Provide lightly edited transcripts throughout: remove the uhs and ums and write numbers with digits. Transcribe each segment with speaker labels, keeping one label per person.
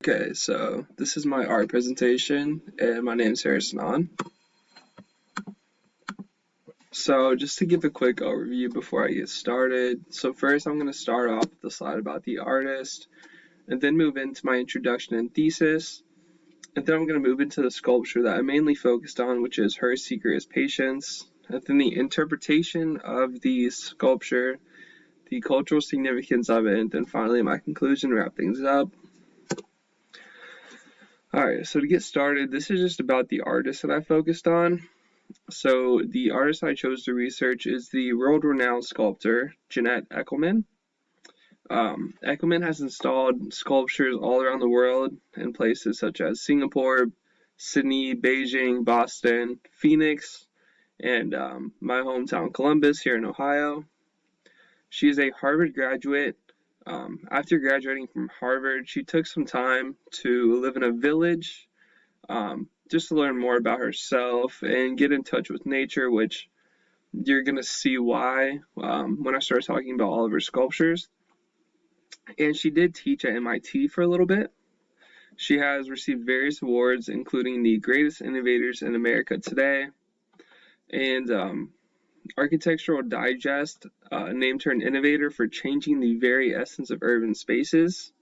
Speaker 1: Okay, so this is my art presentation, and my name is Harrison On. So just to give a quick overview before I get started, so first I'm going to start off with a slide about the artist, and then move into my introduction and thesis, and then I'm going to move into the sculpture that I mainly focused on, which is Her Secret is Patience, and then the interpretation of the sculpture, the cultural significance of it, and then finally my conclusion to wrap things up. Alright, so to get started, this is just about the artist that I focused on. So the artist I chose to research is the world-renowned sculptor, Jeanette Eckelman. Eckelman has installed sculptures all around the world in places such as Singapore, Sydney, Beijing, Boston, Phoenix, and my hometown Columbus here in Ohio. She is a Harvard graduate. After graduating from Harvard, she took some time to live in a village just to learn more about herself and get in touch with nature, which you're going to see why when I start talking about all of her sculptures. And she did teach at MIT for a little bit. She has received various awards, including the Greatest Innovators in America Today, and Architectural Digest named her an innovator for changing the very essence of urban spaces.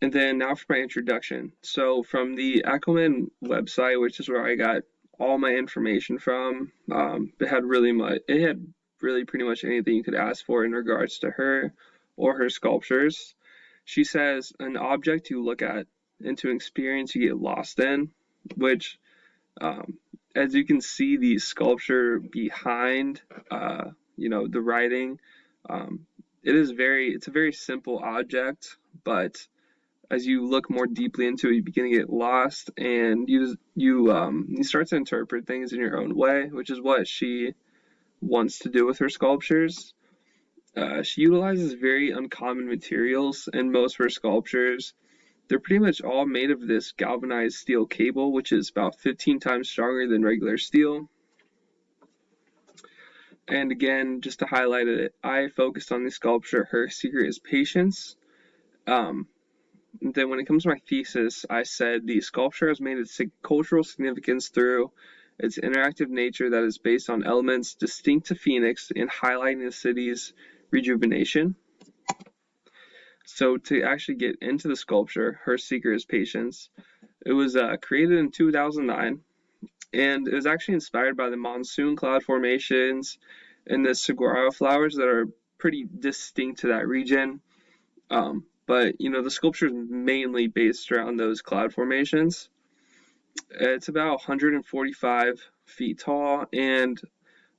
Speaker 1: And then now for my introduction. So from the Eckelman website, which is where I got all my information from, it had really pretty much anything you could ask for in regards to her or her sculptures. She says an object you look at and to experience you get lost in, which as you can see the sculpture behind the writing, it's a very simple object, but as you look more deeply into it, you begin to get lost, and you start to interpret things in your own way, which is what she wants to do with her sculptures. She utilizes very uncommon materials in most of her sculptures. They're pretty much all made of this galvanized steel cable, which is about 15 times stronger than regular steel. And again, just to highlight it, I focused on the sculpture Her Secret is Patience. Then when it comes to my thesis, I said the sculpture has made its cultural significance through its interactive nature that is based on elements distinct to Phoenix in highlighting the city's rejuvenation. So to actually get into the sculpture, Her Secret is Patience, it was created in 2009, and it was actually inspired by the monsoon cloud formations and the saguaro flowers that are pretty distinct to that region. But the sculpture is mainly based around those cloud formations. It's about 145 feet tall and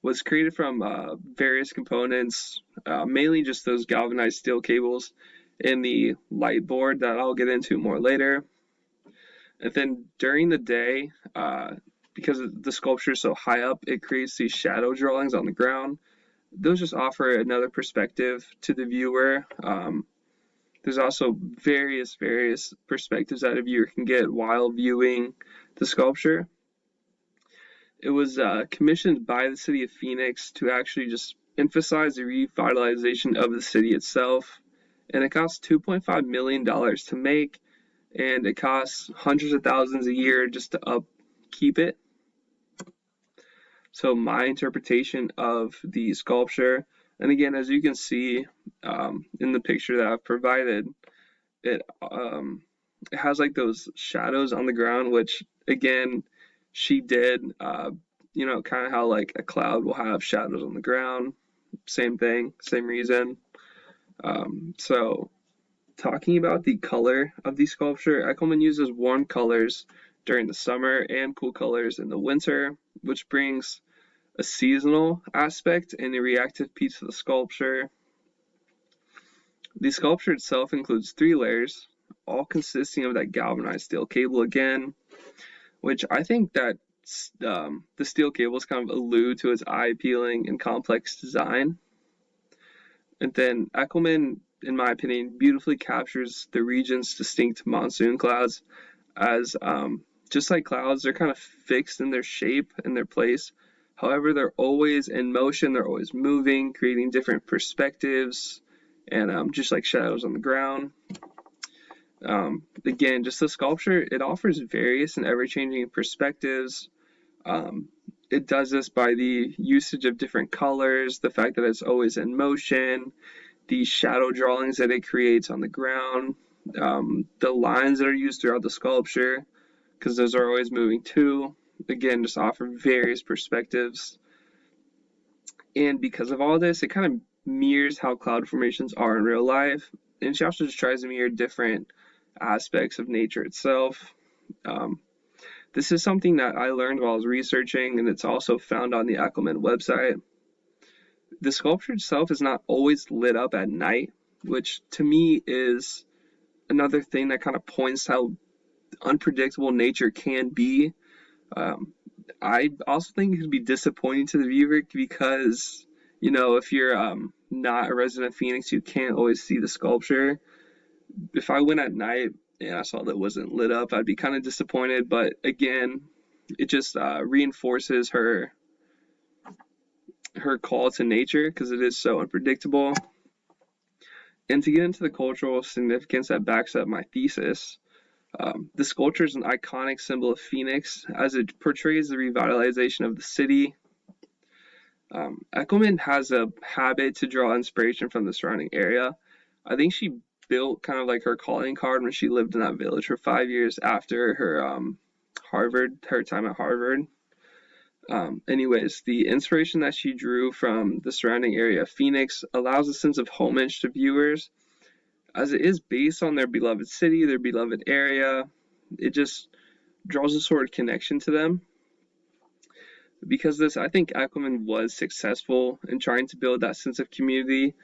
Speaker 1: was created from various components, mainly just those galvanized steel cables and the light board that I'll get into more later. And then during the day, because the sculpture is so high up, it creates these shadow drawings on the ground. Those just offer another perspective to the viewer. There's also various perspectives that a viewer can get while viewing the sculpture. It was commissioned by the city of Phoenix to actually just emphasize the revitalization of the city itself, and it costs $2.5 million to make, and it costs hundreds of thousands a year just to upkeep it. So my interpretation of the sculpture, and again, as you can see in the picture that I've provided, it has like those shadows on the ground, which again, she did, kind of how like a cloud will have shadows on the ground. Same thing, same reason. So talking about the color of the sculpture, Eckelman uses warm colors during the summer and cool colors in the winter, which brings a seasonal aspect and a reactive piece of the sculpture. The sculpture itself includes 3 layers, all consisting of that galvanized steel cable again, which I think that the steel cables kind of allude to its eye-appealing and complex design. And then Eckelman, in my opinion, beautifully captures the region's distinct monsoon clouds as just like clouds, they're kind of fixed in their shape and their place. However, they're always in motion, they're always moving, creating different perspectives, and just like shadows on the ground. Again, just the sculpture, it offers various and ever-changing perspectives. Um, it does this by the usage of different colors, the fact that it's always in motion, the shadow drawings that it creates on the ground, the lines that are used throughout the sculpture, because those are always moving too. Again, just offer various perspectives. And because of all this, it kind of mirrors how cloud formations are in real life. And she also just tries to mirror different aspects of nature itself. Um, this is something that I learned while I was researching, and it's also found on the Eckelmann website. The sculpture itself is not always lit up at night, which to me is another thing that kind of points to how unpredictable nature can be. Um, I also think it could be disappointing to the viewer because, if you're not a resident of Phoenix, you can't always see the sculpture. If I went at night and I saw that it wasn't lit up, I'd be kind of disappointed. But again, it just reinforces her call to nature because it is so unpredictable. And to get into the cultural significance that backs up my thesis, the sculpture is an iconic symbol of Phoenix as it portrays the revitalization of the city. Eckelmann has a habit to draw inspiration from the surrounding area. I think she built kind of like her calling card when she lived in that village for 5 years after her time at Harvard. Anyways, the inspiration that she drew from the surrounding area of Phoenix allows a sense of homage to viewers, as it is based on their beloved city, their beloved area. It just draws a sort of connection to them. Because this, I think Eckelmann was successful in trying to build that sense of community.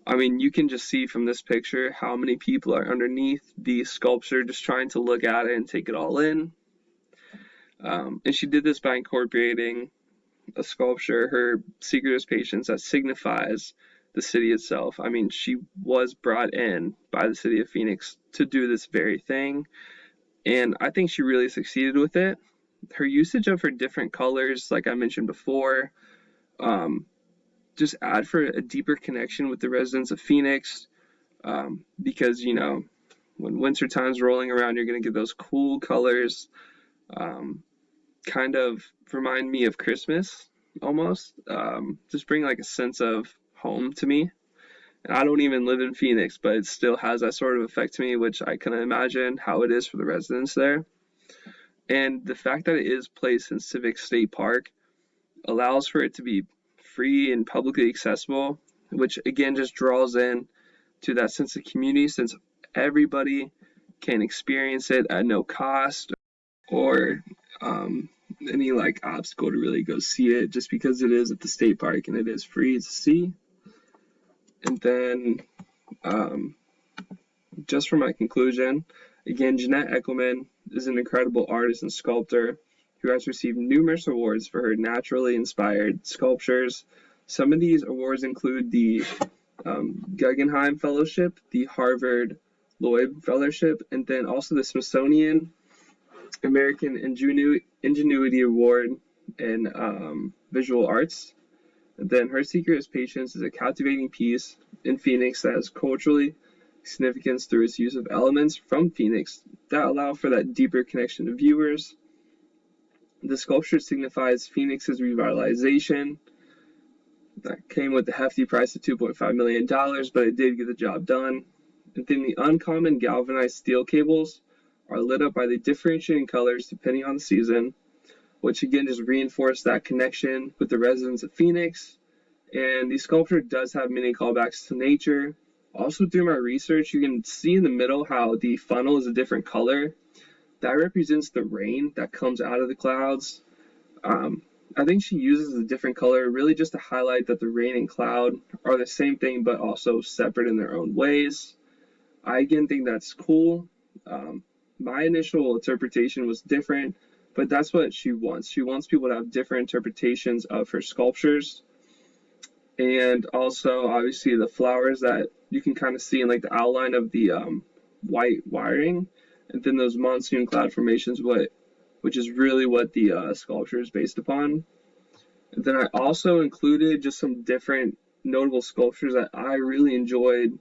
Speaker 1: I mean, you can just see from this picture how many people are underneath the sculpture just trying to look at it and take it all in. And she did this by incorporating a sculpture, her Secret Patience, that signifies the city itself. I mean, she was brought in by the city of Phoenix to do this very thing, and I think she really succeeded with it. Her usage of her different colors, like I mentioned before, just add for a deeper connection with the residents of Phoenix, because when winter time's rolling around, you're going to get those cool colors. Kind of remind me of Christmas almost. Just bring like a sense of home to me. And I don't even live in Phoenix, but it still has that sort of effect to me, which I can imagine how it is for the residents there. And the fact that it is placed in Civic State Park allows for it to be free and publicly accessible, which again just draws in to that sense of community since everybody can experience it at no cost or any like obstacle to really go see it, just because it is at the state park and it is free to see. And then just for my conclusion, again, Jeanette Eckelmann is an incredible artist and sculptor who has received numerous awards for her naturally inspired sculptures. Some of these awards include the Guggenheim Fellowship, the Harvard Lloyd Fellowship, and then also the Smithsonian American Ingenuity Award in Visual Arts. And then Her Secret Patience is a captivating piece in Phoenix that has culturally significance through its use of elements from Phoenix that allow for that deeper connection to viewers. The sculpture signifies Phoenix's revitalization. That came with a hefty price of $2.5 million, but it did get the job done. And then the uncommon galvanized steel cables are lit up by the differentiating colors depending on the season, which again just reinforce that connection with the residents of Phoenix. And the sculpture does have many callbacks to nature. Also, through my research, you can see in the middle how the funnel is a different color. That represents the rain that comes out of the clouds. I think she uses a different color really just to highlight that the rain and cloud are the same thing but also separate in their own ways. I again think that's cool. My initial interpretation was different, but that's what she wants. She wants people to have different interpretations of her sculptures. And also, obviously, the flowers that you can kind of see in like the outline of the white wiring, and then those monsoon cloud formations, which is really what the sculpture is based upon. And then I also included just some different notable sculptures that I really enjoyed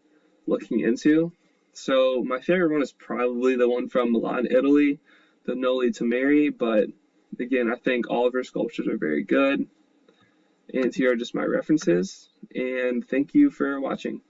Speaker 1: looking into. So my favorite one is probably the one from Milan, Italy, the Noli to Mary, but again, I think all of her sculptures are very good. And here are just my references, and thank you for watching.